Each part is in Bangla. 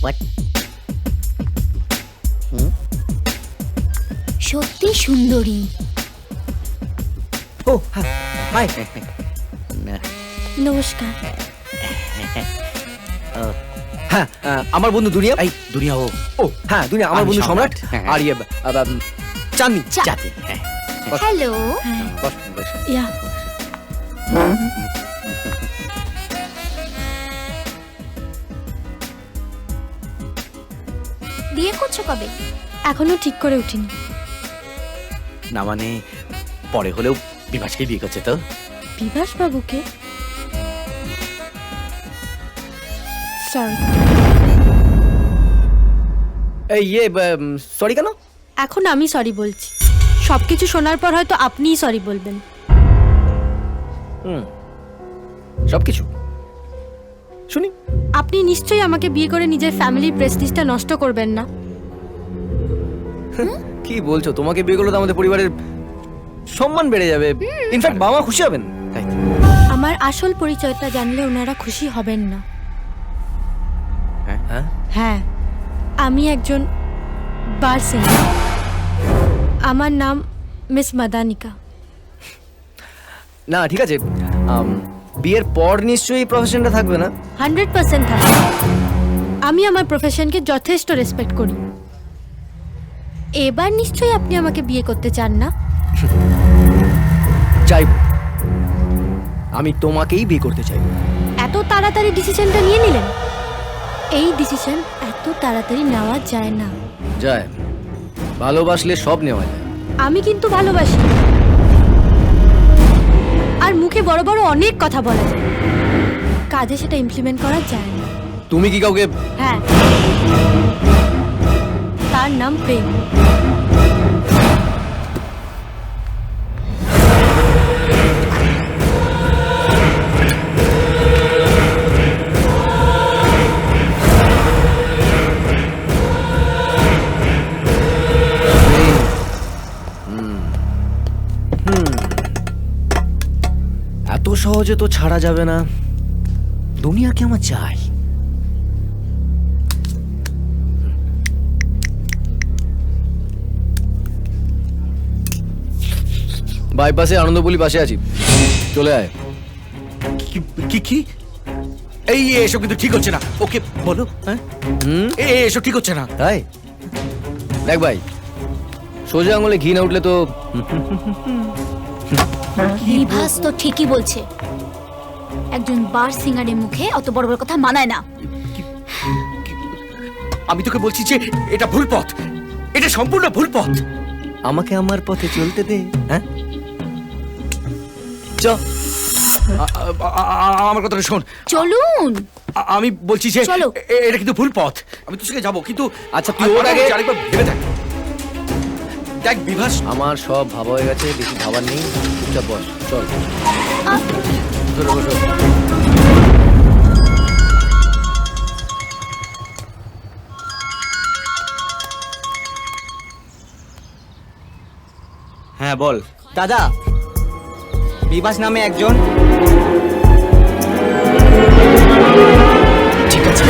What? সত্যি সুন্দরী। ও হাই। নমস্কার। হ্যাঁ আমার বন্ধু দুনিয়া। এই দুনিয়া ও ও হ্যাঁ দুনিয়া আমার আমি বন্ধু সম্রাট। সম্রাট। আর ইয়ে চাঁদনি। জাতি। হ্যাঁ হ্যালো। বস, বস। ইয়া বিয়ে করছো কবে? এখনো ঠিক করে উঠিনি। না মানে পরে হলেও বিভাসকে বিয়ে করছে তো? বিভাস বাবুকে? সরি। এই ইয়ে সরি কেন? এখন আমি সরি বলছি, সবকিছু শোনার পর হয়তো আপনিই সরি বলবেন। সবকিছু শুনি। আপনি নিশ্চয়ই আমাকে বিয়ে করে নিজের ফ্যামিলির প্রেস্টিজটা নষ্ট করবেন না। কি বলছো? তোমাকে বিয়ে করলে তো আমাদের পরিবারের সম্মান বেড়ে যাবে। ইনফ্যাক্ট বাবা খুশি হবেন। তাই তো। আমার আসল পরিচয়টা জানলে ওনারা খুশি হবেন না। হ্যাঁ হ্যাঁ, আমি একজন বার সিঙ্গার। আমার নাম মিস মাদানিকা। না ঠিক আছে, বিয়ের পর নিশ্চয়ই প্রফেশনটা থাকবে না? 100% থাকবে। আমি আমার প্রফেশনকে যথেষ্ট রেসপেক্ট করি। এবার নিশ্চয়ই আপনি আমাকে বিয়ে করতে চান না? চাইব, আমি তোমাকেই বিয়ে করতে চাইব। এত তাড়াতাড়ি ডিসিশনটা নিয়ে নিলেন? এই ডিসিশন এত তাড়াতাড়ি নেওয়া যায় না। যায়, ভালোবাসলে সব নেওয়া যায়। আমি কিন্তু ভালোবাসি, আর মুখে বড় বড় অনেক কথা বলা যায়, কাজে সেটা ইমপ্লিমেন্ট করা যায় না। তুমি কি কাউকে? হ্যাঁ, তার নাম প্রেম। এত সহজে তো ছাড়া যাবে না। দুনিয়াকে আমার চাই। বাইপাসে আনন্দপুলি পাশে আছি, চলে আয়। কি কি এই এসব কিন্তু ঠিক হচ্ছে না। ওকে বলো। হ্যাঁ এসব ঠিক হচ্ছে না। তাই দেখ ভাই, সোজা আঙুলে ঘি না উঠলে তো। বিভাস তো ঠিকই বলছে, একজন বার সিঙ্গারের মুখে অত বড় বড় কথা মানায় না। আমি তোকে বলছি যে এটা ভুল পথ, এটা সম্পূর্ণ ভুল পথ। আমাকে আমার পথে চলতে দে। হ্যাঁ চ। আমার কথাটা শোন। চলুন। আমি বলছি যে চলো। এটা কিন্তু ভুল পথ। আমি তোর সঙ্গে যাবো, কিন্তু আচ্ছা, তুই ওর আগে আরেকবার ভেবে দেখ। দেখ বিভাস, আমার সব ভাবা হয়ে গেছে, বেশি ভাবার নেই। চুপচাপ বস, চল। ধরে বসো। হ্যাঁ বল দাদা, বিভাস নামে একজন। ঠিক আছে।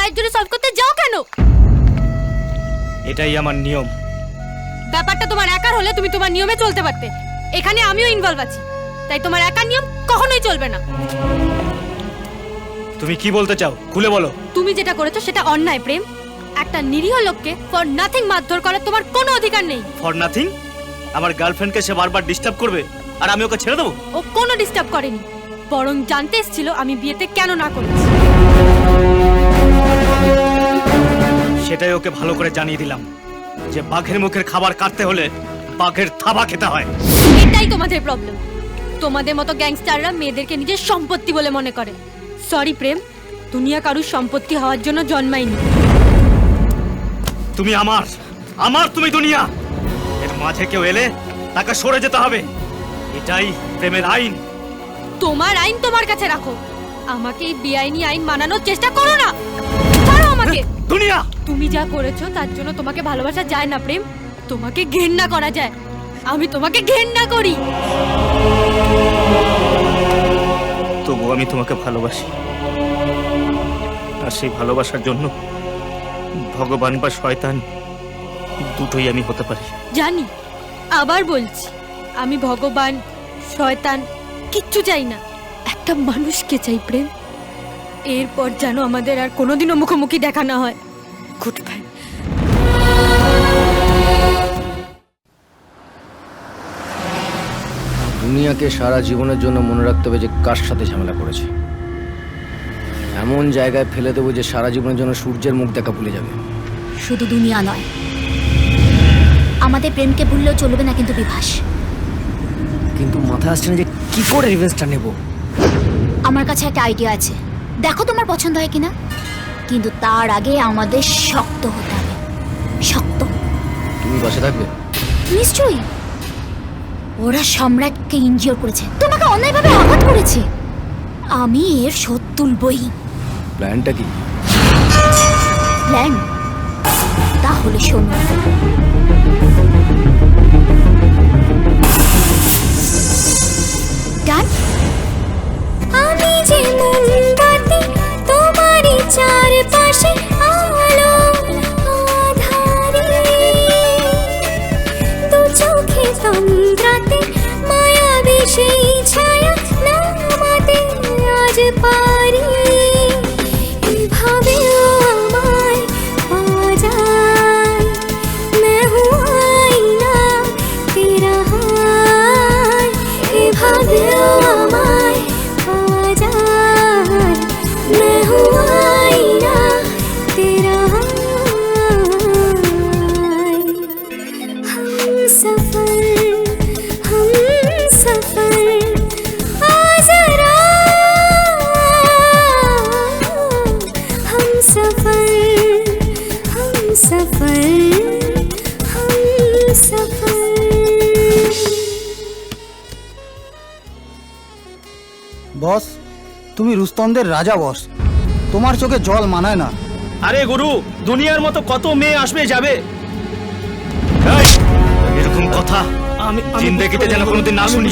গায়ের জোরে সলভ করতে যাও কেন? এটাই আমার নিয়ম। ব্যাপারটা তোমার একার হলে তুমি তোমার নিয়মে চলতে পারতে। এখানে আমিও ইনভলভ আছি, তাই তোমার একার নিয়ম কখনোই চলবে না। তুমি কি বলতে চাও খুলে বলো। তুমি যেটা করেছো সেটা অন্যায় প্রেম। একটা নিরীহ লোককে ফর নাথিং মারধর করার তোমার কোনো অধিকার নেই। For nothing? আমার গার্লফ্রেন্ডকে সে বারবার ডিস্টার্ব করবে আর আমি ওকে ছেড়ে দেবো? ও কোনো ডিস্টার্ব করেনি, বরং জানতে এসেছিল আমি বিয়েতে কেন না করেছি। সেটাই ওকে ভালো করে জানিয়ে দিলাম যে বাঘের মুখের খাবার কাটতে হলে বাঘের থাবা খেতে হয়। এটাই তোমাদের প্রবলেম। তোমাদের মতো গ্যাংস্টাররা মেয়েদেরকে নিজের সম্পত্তি বলে মনে করে। সরি প্রেম, দুনিয়া কারুর সম্পত্তি হওয়ার জন্য জন্মায়নি। তুমি আমার, আমার তুমি দুনিয়া। এর মাঝে কেউ এলে তাকে সরে যেতে হবে। এটাই প্রেমের আইন। তোমার আইন তোমার কাছে রাখো, আমাকে এই বেআইনি আইন মানানোর চেষ্টা করো না। ছাড়ো আমাকে। দুনিয়া, তুমি যা করেছো তার জন্য তোমাকে ভালোবাসা যায় না প্রেম, তোমাকে ঘেন্না করা যায়। আমি তোমাকে ঘেন্না করি। তবু আমি তোমাকে ভালোবাসি। আর সেই ভালোবাসার জন্য ভগবান বা শয়তান দুটোই আমি হতে পারি। জানি, আবার বলছি, আমি ভগবান শয়তান কিচ্ছু চাই না, একটা মানুষকে চাই প্রেম। এরপর যেন আমাদের আর কোনোদিনও মুখোমুখি দেখা না হয়। Good bye. দুনিয়াকে সারা জীবনের জন্য মনে রাখতে হবে যে কার সাথে ঝামেলা করেছে। এমন জায়গায় ফেলে দেবো যে সারা জীবনের জন্য সূর্যের মুখ দেখা ভুলে যাবে। শুধু দুনিয়া নয়, আমাদের প্রেমকে ভুললেও চলবে না কিন্তু বিভাস। কিন্তু মাথায় আসছে না যে কি করে রিভেঞ্জটা নেব। আমার কাছে একটা আইডিয়া আছে, দেখো তোমার পছন্দ হয় কিনা। কিন্তু তার আগে আমাদের শক্ত হতে হবে। শক্ত। তুমি পাশে থাকবে? নিশ্চয়ই। ওরা সম্রাটকে ইনজিওর করেছে, তোমাকে অন্যায়ভাবে আঘাত করেছে। আমি এর শোধ তুলবই। প্ল্যানটা কি? প্ল্যান? তাহলে শোনো। ডান। আমি যে মোমবাতি, তোমারই চারপাশে আলো আঁধারে, দু চোখে তন্দ্রাতে মায়াবী সেই ছায়া নামাতে আজ পারি। এভাবে আমায় পাওয়া যায়, मैं हूँ आईना तेरा हाय। এভাবে আমায় পাওয়া যায়, मैं हूँ आईना तेरा हाय। हम सफर आ जरा, हम सफर हम सफर। বস, তুমি রুস্তমদের রাজা বস, তোমার চোখে জল মানায় না। আরে গুরু, দুনিয়ার মতো কত মেয়ে আসবে যাবে। এই, এরকম কথা আমি জিন্দেগিতে যেন কোনোদিন না শুনি।